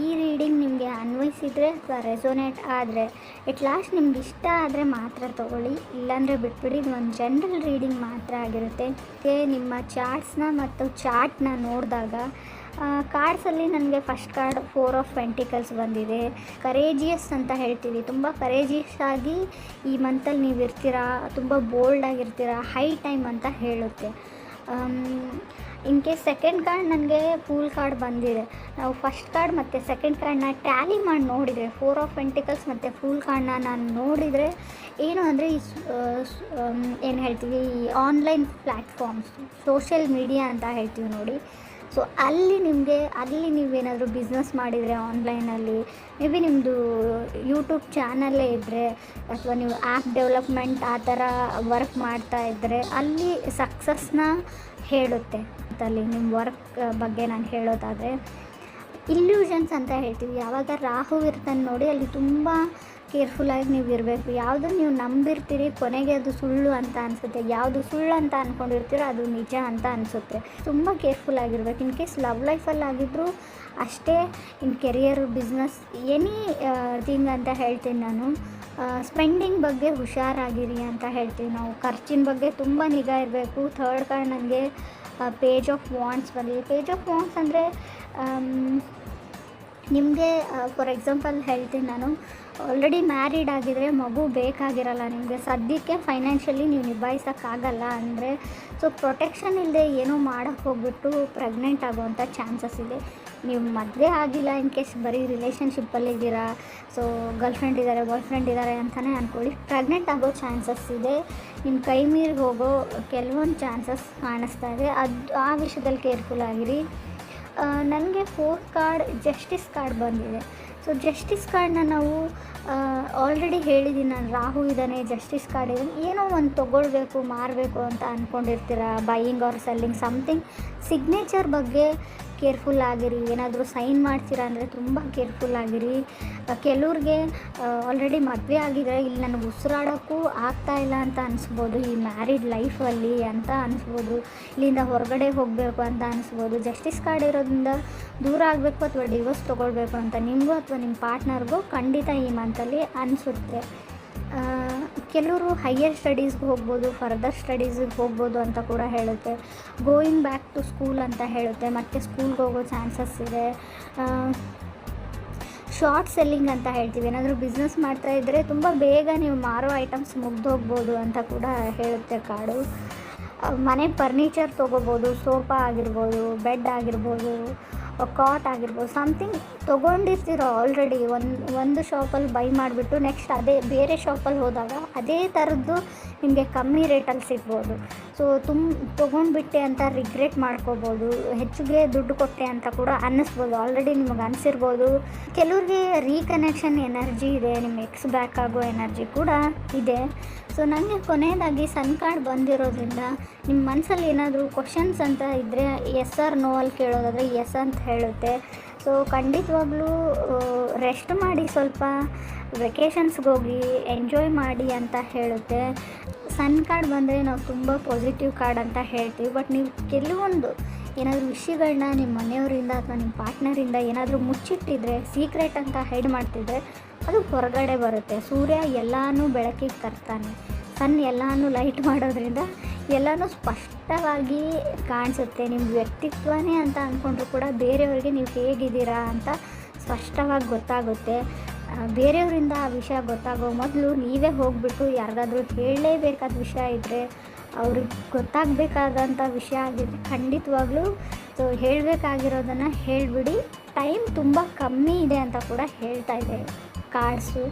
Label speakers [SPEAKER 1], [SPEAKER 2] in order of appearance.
[SPEAKER 1] ಈ ರೀಡಿಂಗ್ ನಿಮಗೆ ಅನ್ವಯಿಸಿದರೆ ಅಥವಾ ರೆಸೊನೇಟ್ ಆದರೆ ಎಟ್ ಲಾಸ್ಟ್ ನಿಮ್ಗೆ ಇಷ್ಟ ಆದರೆ ಮಾತ್ರ ತೊಗೊಳ್ಳಿ, ಇಲ್ಲಾಂದರೆ ಬಿಟ್ಬಿಡಿ. ಇದು ಒಂದು ಜನರಲ್ ರೀಡಿಂಗ್ ಮಾತ್ರ ಆಗಿರುತ್ತೆ. ನಿಮ್ಮ ಚಾರ್ಟ್ಸ್ನ ಮತ್ತು ಚಾರ್ಟ್ನ ನೋಡಿದಾಗ ಕಾರ್ಡ್ಸಲ್ಲಿ ನನಗೆ ಫಸ್ಟ್ ಕಾರ್ಡ್ 4 ಆಫ್ ಪೆಂಟಿಕಲ್ಸ್ ಬಂದಿದೆ. ಕರೇಜಿಯಸ್ ಅಂತ ಹೇಳ್ತೀವಿ, ತುಂಬ ಕರೇಜಿಯಸ್ ಆಗಿ ಈ ಮಂತಲ್ಲಿ ನೀವು ಇರ್ತೀರಾ, ತುಂಬ ಬೋಲ್ಡ್ ಆಗಿರ್ತೀರಾ, ಹೈ ಟೈಮ್ ಅಂತ ಹೇಳುತ್ತೆ. ಇನ್ ಕೇಸ್ ಸೆಕೆಂಡ್ ಕಾರ್ಡ್ ನನಗೆ ಫೂಲ್ ಕಾರ್ಡ್ ಬಂದಿದೆ. ನಾವು ಫಸ್ಟ್ ಕಾರ್ಡ್ ಮತ್ತು ಸೆಕೆಂಡ್ ಕಾರ್ಡ್ನ ಟ್ಯಾಲಿ ಮಾಡಿ ನೋಡಿದರೆ 4 ಆಫ್ ಪೆಂಟಿಕಲ್ಸ್ ಮತ್ತು ಫೂಲ್ ಕಾರ್ಡ್ನ ನಾನು ನೋಡಿದರೆ ಏನು ಅಂದರೆ ಏನು ಹೇಳ್ತೀವಿ, ಈ ಆನ್ಲೈನ್ ಪ್ಲ್ಯಾಟ್ಫಾರ್ಮ್ಸ್, ಸೋಷಿಯಲ್ ಮೀಡಿಯಾ ಅಂತ ಹೇಳ್ತೀವಿ ನೋಡಿ. ಸೊ ಅಲ್ಲಿ ನೀವೇನಾದರೂ ಬಿಸ್ನೆಸ್ ಮಾಡಿದರೆ ಆನ್ಲೈನಲ್ಲಿ, ಮೇ ಬಿ ನಿಮ್ಮದು ಯೂಟ್ಯೂಬ್ ಚಾನಲ್ಲೇ ಇದ್ದರೆ ಅಥವಾ ನೀವು ಆ್ಯಪ್ ಡೆವಲಪ್ಮೆಂಟ್ ಆ ಥರ ವರ್ಕ್ ಮಾಡ್ತಾ ಇದ್ದರೆ ಅಲ್ಲಿ ಸಕ್ಸಸ್ನ ಹೇಳುತ್ತೆ. ಅಲ್ಲಿ ನಿಮ್ಮ ವರ್ಕ್ ಬಗ್ಗೆ ನಾನು ಹೇಳೋದಾದರೆ ಇಲ್ಯೂಷನ್ಸ್ ಅಂತ ಹೇಳ್ತೀವಿ. ಯಾವಾಗ ರಾಹು ಇರ್ತಾನೆ ನೋಡಿ, ಅಲ್ಲಿ ತುಂಬ ಕೇರ್ಫುಲ್ಲಾಗಿ ನೀವು ಇರಬೇಕು. ಯಾವುದು ನೀವು ನಂಬಿರ್ತೀರಿ ಕೊನೆಗೆ ಅದು ಸುಳ್ಳು ಅಂತ ಅನಿಸುತ್ತೆ, ಯಾವುದು ಸುಳ್ಳು ಅಂತ ಅಂದ್ಕೊಂಡಿರ್ತೀರೋ ಅದು ನಿಜ ಅಂತ ಅನಿಸುತ್ತೆ. ತುಂಬ ಕೇರ್ಫುಲ್ಲಾಗಿರ್ಬೇಕು. ಇನ್ ಕೇಸ್ ಲವ್ ಲೈಫಲ್ಲಿ ಆಗಿದ್ದರೂ ಅಷ್ಟೇ, ಇನ್ ಕೆರಿಯರ್, ಬಿಸ್ನೆಸ್, ಎನಿ ಥಿಂಗ್ ಅಂತ ಹೇಳ್ತೀನಿ ನಾನು. ಸ್ಪೆಂಡಿಂಗ್ ಬಗ್ಗೆ ಹುಷಾರಾಗಿರಿ ಅಂತ ಹೇಳ್ತೀವಿ ನಾವು. ಖರ್ಚಿನ ಬಗ್ಗೆ ತುಂಬ ನಿಗಾ ಇರಬೇಕು. ಥರ್ಡ್ ಕಾರ್ಡ್ ನನಗೆ ಪೇಜ್ ಆಫ್ ವಾಂಡ್ಸ್ ಬಂದಿದೆ. ಪೇಜ್ ಆಫ್ ವಾಂಡ್ಸ್ ಅಂದರೆ ನಿಮಗೆ ಫಾರ್ ಎಕ್ಸಾಂಪಲ್ ಹೇಳ್ತೀನಿ ನಾನು, ಆಲ್ರೆಡಿ ಮ್ಯಾರಿಡ್ ಆಗಿದರೆ ಮಗು ಬೇಕಾಗಿರಲ್ಲ ನಿಮಗೆ, ಸದ್ಯಕ್ಕೆ ಫೈನಾನ್ಷಿಯಲಿ ನೀವು ನಿಭಾಯಿಸೋಕ್ಕಾಗಲ್ಲ ಅಂದರೆ, ಸೊ ಪ್ರೊಟೆಕ್ಷನ್ ಇಲ್ಲದೆ ಏನೋ ಮಾಡೋಕ್ಕೆ ಹೋಗ್ಬಿಟ್ಟು ಪ್ರೆಗ್ನೆಂಟ್ ಆಗೋವಂಥ ಚಾನ್ಸಸ್ ಇದೆ. ನೀವು ಮದುವೆ ಆಗಿಲ್ಲ, ಇನ್ ಕೇಸ್ ಬರೀ ರಿಲೇಷನ್ಶಿಪ್ಪಲ್ಲಿದ್ದೀರಾ, ಸೊ ಗರ್ಲ್ಫ್ರೆಂಡ್ ಇದ್ದಾರೆ, ಬಾಯ್ ಫ್ರೆಂಡ್ ಇದ್ದಾರೆ ಅಂತಲೇ ಅಂದ್ಕೊಳ್ಳಿ, ಪ್ರೆಗ್ನೆಂಟ್ ಆಗೋ ಚಾನ್ಸಸ್ ಇದೆ. ನಿಮ್ಮ ಕೈ ಮೀರಿ ಹೋಗೋ ಕೆಲವೊಂದು ಚಾನ್ಸಸ್ ಕಾಣಿಸ್ತಾ ಇದೆ. ಆ ವಿಷಯದಲ್ಲಿ ಕೇರ್ಫುಲ್ ಆಗಿರಿ. ನನಗೆ 4th ಕಾರ್ಡ್ ಜಸ್ಟಿಸ್ ಕಾರ್ಡ್ ಬಂದಿದೆ. ಸೊ ಜಸ್ಟಿಸ್ ಕಾರ್ಡ್ನ ನಾವು ಆಲ್ರೆಡಿ ಹೇಳಿದ್ದೀನಿ ನಾನು, ರಾಹು ಇದ್ದಾನೆ, ಜಸ್ಟಿಸ್ ಕಾರ್ಡ್ ಇದೆ, ಏನೋ ಒಂದು ತೊಗೊಳ್ಬೇಕು, ಮಾರಬೇಕು ಅಂತ ಅಂದ್ಕೊಂಡಿರ್ತೀರ, buying or selling something. Signature ಬಗ್ಗೆ ಕೇರ್ಫುಲ್ ಆಗಿರಿ. ಏನಾದರೂ ಸೈನ್ ಮಾಡ್ತೀರಾ ಅಂದರೆ ತುಂಬ ಕೇರ್ಫುಲ್ ಆಗಿರಿ. ಕೆಲವ್ರಿಗೆ ಆಲ್ರೆಡಿ ಮದುವೆ ಆಗಿದ್ರೆ ಇಲ್ಲಿ ನನಗೆ ಉಸಿರಾಡೋಕ್ಕೂ ಆಗ್ತಾಯಿಲ್ಲ ಅಂತ ಅನಿಸ್ಬೋದು, ಈ ಮ್ಯಾರಿಡ್ ಲೈಫಲ್ಲಿ ಅಂತ ಅನಿಸ್ಬೋದು, ಇಲ್ಲಿಂದ ಹೊರಗಡೆ ಹೋಗಬೇಕು ಅಂತ ಅನಿಸ್ಬೋದು. ಜಸ್ಟಿಸ್ ಕಾರ್ಡ್ ಇರೋದ್ರಿಂದ ದೂರ ಆಗಬೇಕು ಅಥವಾ ಡಿವೋರ್ಸ್ ತೊಗೊಳ್ಬೇಕು ಅಂತ ನಿಮಗೂ ಅಥವಾ ನಿಮ್ಮ ಪಾರ್ಟ್ನರ್ಗೂ ಖಂಡಿತ ಈ ಮಂತಲ್ಲಿ ಅನಿಸುತ್ತೆ. ಕೆಲವರು ಹೈಯರ್ ಸ್ಟಡೀಸ್ಗೆ ಹೋಗ್ಬೋದು, ಫರ್ದರ್ ಸ್ಟಡೀಸಿಗೆ ಹೋಗ್ಬೋದು ಅಂತ ಕೂಡ ಹೇಳುತ್ತೆ. ಗೋಯಿಂಗ್ ಬ್ಯಾಕ್ ಟು ಸ್ಕೂಲ್ ಅಂತ ಹೇಳುತ್ತೆ, ಮತ್ತು ಸ್ಕೂಲ್ಗೆ ಹೋಗೋ ಚಾನ್ಸಸ್ ಇದೆ. ಶಾರ್ಟ್ ಸೆಲ್ಲಿಂಗ್ ಅಂತ ಹೇಳ್ತೀವಿ, ಏನಾದರೂ ಬಿಸ್ನೆಸ್ ಮಾಡ್ತಾಯಿದ್ರೆ ತುಂಬ ಬೇಗ ನೀವು ಮಾರೋ ಐಟಮ್ಸ್ ಮುಗ್ದೋಗ್ಬೋದು ಅಂತ ಕೂಡ ಹೇಳುತ್ತೆ ಕಾರ್ಡು. ಮನೆ ಫರ್ನಿಚರ್ ತೊಗೋಬೋದು, ಸೋಫಾ ಆಗಿರ್ಬೋದು, ಬೆಡ್ ಆಗಿರ್ಬೋದು, ಕಾಟ್ ಆಗಿರ್ಬೋದು, ಸಮಥಿಂಗ್ ತೊಗೊಂಡಿರ್ತೀರೋ ಆಲ್ರೆಡಿ ಒಂದು ಶಾಪಲ್ಲಿ ಬೈ ಮಾಡಿಬಿಟ್ಟು ನೆಕ್ಸ್ಟ್ ಅದೇ ಬೇರೆ ಶಾಪಲ್ಲಿ ಹೋದಾಗ ಅದೇ ಥರದ್ದು ನಿಮಗೆ ಕಮ್ಮಿ ರೇಟಲ್ಲಿ ಸಿಗ್ಬೋದು. ಸೊ ತೊಗೊಂಡ್ಬಿಟ್ಟೆ ಅಂತ ರಿಗ್ರೆಟ್ ಮಾಡ್ಕೋಬೋದು, ಹೆಚ್ಚಿಗೆ ದುಡ್ಡು ಕೊಟ್ಟೆ ಅಂತ ಕೂಡ ಅನ್ನಿಸ್ಬೋದು, ಆಲ್ರೆಡಿ ನಿಮಗೆ ಅನಿಸಿರ್ಬೋದು. ಕೆಲವ್ರಿಗೆ ರೀಕನೆಕ್ಷನ್ ಎನರ್ಜಿ ಇದೆ, ನಿಮ್ಮ ಎಕ್ಸ್ ಬ್ಯಾಕ್ ಆಗೋ ಎನರ್ಜಿ ಕೂಡ ಇದೆ. ಸೊ ನನಗೆ ಕೊನೆಯದಾಗಿ ಸನ್ ಕಾರ್ಡ್ ಬಂದಿರೋದ್ರಿಂದ ನಿಮ್ಮ ಮನಸ್ಸಲ್ಲಿ ಏನಾದರೂ ಕ್ವಶನ್ಸ್ ಅಂತ ಇದ್ದರೆ ಎಸ್ ಆರ್ ನೋ ಅಲ್ಲಿ ಕೇಳೋದಾದರೆ ಎಸ್ ಅಂತ ಹೇಳುತ್ತೆ. ಸೊ ಖಂಡಿತವಾಗ್ಲೂ ರೆಸ್ಟ್ ಮಾಡಿ, ಸ್ವಲ್ಪ ವೆಕೇಷನ್ಸ್ಗೆ ಹೋಗಿ ಎಂಜಾಯ್ ಮಾಡಿ ಅಂತ ಹೇಳುತ್ತೆ. ಸನ್ ಕಾರ್ಡ್ ಬಂದರೆ ನಾವು ತುಂಬ ಪಾಸಿಟಿವ್ ಕಾರ್ಡ್ ಅಂತ ಹೇಳ್ತೀವಿ. ಬಟ್ ನೀವು ಕೆಲವೊಂದು ಏನಾದರೂ ವಿಷಯಗಳನ್ನ ನಿಮ್ಮ ಮನೆಯವರಿಂದ ಅಥವಾ ನಿಮ್ಮ ಪಾರ್ಟ್ನರಿಂದ ಏನಾದರೂ ಮುಚ್ಚಿಟ್ಟಿದ್ರೆ, ಸೀಕ್ರೆಟ್ ಅಂತ ಹೈಡ್ ಮಾಡ್ತಿದ್ರೆ ಅದು ಹೊರಗಡೆ ಬರುತ್ತೆ. ಸೂರ್ಯ ಎಲ್ಲನೂ ಬೆಳಕಿಗೆ ತರ್ತಾನೆ, ಸನ್ ಎಲ್ಲನೂ ಲೈಟ್ ಮಾಡೋದ್ರಿಂದ ಎಲ್ಲನೂ ಸ್ಪಷ್ಟವಾಗಿ ಕಾಣಿಸುತ್ತೆ. ನಿಮ್ಮ ವ್ಯಕ್ತಿತ್ವನೇ ಅಂತ ಅಂದ್ಕೊಂಡ್ರು ಕೂಡ ಬೇರೆಯವ್ರಿಗೆ ನೀವು ಹೇಗಿದ್ದೀರಾ ಅಂತ ಸ್ಪಷ್ಟವಾಗಿ ಗೊತ್ತಾಗುತ್ತೆ. ಬೇರೆಯವರಿಂದ ಆ ವಿಷಯ ಗೊತ್ತಾಗೋ ಮೊದಲು ನೀವೇ ಹೋಗಿಬಿಟ್ಟು ಯಾರಿಗಾದ್ರೂ ಹೇಳಲೇಬೇಕಾದ ವಿಷಯ ಇದ್ದರೆ, ಅವ್ರಿಗೆ ಗೊತ್ತಾಗಬೇಕಾದಂಥ ವಿಷಯ ಆಗಿದ್ರೆ ಖಂಡಿತವಾಗ್ಲೂ ಸೊ ಹೇಳಬೇಕಾಗಿರೋದನ್ನು ಹೇಳಿಬಿಡಿ. ಟೈಮ್ ತುಂಬ ಕಮ್ಮಿ ಇದೆ ಅಂತ ಕೂಡ ಹೇಳ್ತಾ ಇದೆ ಕಾರ್ಡ್ಸು.